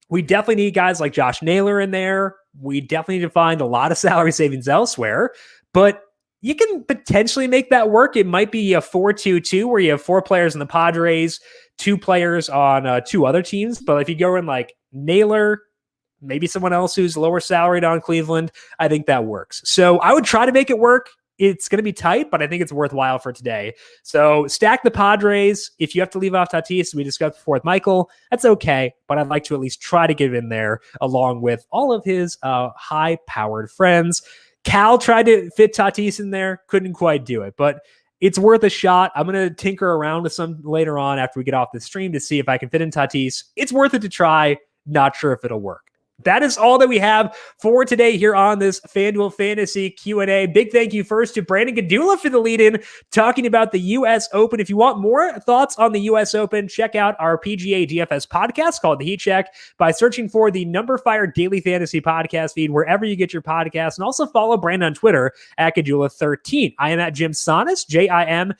we definitely need guys like Josh Naylor in there. We definitely need to find a lot of salary savings elsewhere, but you can potentially make that work. It might be a 4-2-2 where you have 4 players in the Padres, 2 players on 2 other teams. But if you go in like Naylor, maybe someone else who's lower salaried on Cleveland, I think that works. So I would try to make it work. It's going to be tight, but I think it's worthwhile for today. So stack the Padres. If you have to leave off Tatis, we discussed before with Michael, that's okay. But I'd like to at least try to get in there along with all of his high-powered friends. Cal tried to fit Tatis in there. Couldn't quite do it, but it's worth a shot. I'm going to tinker around with some later on after we get off the stream to see if I can fit in Tatis. It's worth it to try. Not sure if it'll work. That is all that we have for today here on this FanDuel Fantasy Q&A. Big thank you first to Brandon Gdula for the lead-in, talking about the U.S. Open. If you want more thoughts on the U.S. Open, check out our PGA DFS podcast called The Heat Check by searching for the numberFire Daily Fantasy Podcast feed wherever you get your podcasts. And also follow Brandon on Twitter at Gdula13. I am at Jim Sannes, JimSannes.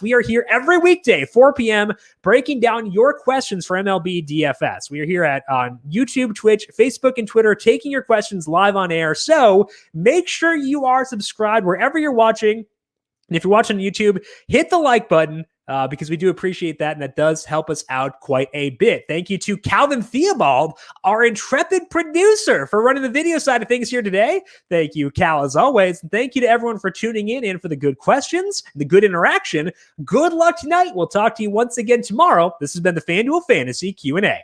We are here every weekday, 4 p.m., breaking down your questions for MLB DFS. We are here on YouTube, Twitch, Facebook, and Twitter, taking your questions live on air. So make sure you are subscribed wherever you're watching. And if you're watching on YouTube, hit the like button because we do appreciate that, and that does help us out quite a bit. Thank you to Calvin Theobald, our intrepid producer, for running the video side of things here today. Thank you, Cal, as always. And thank you to everyone for tuning in and for the good questions, the good interaction. Good luck tonight. We'll talk to you once again tomorrow. This has been the FanDuel Fantasy Q&A.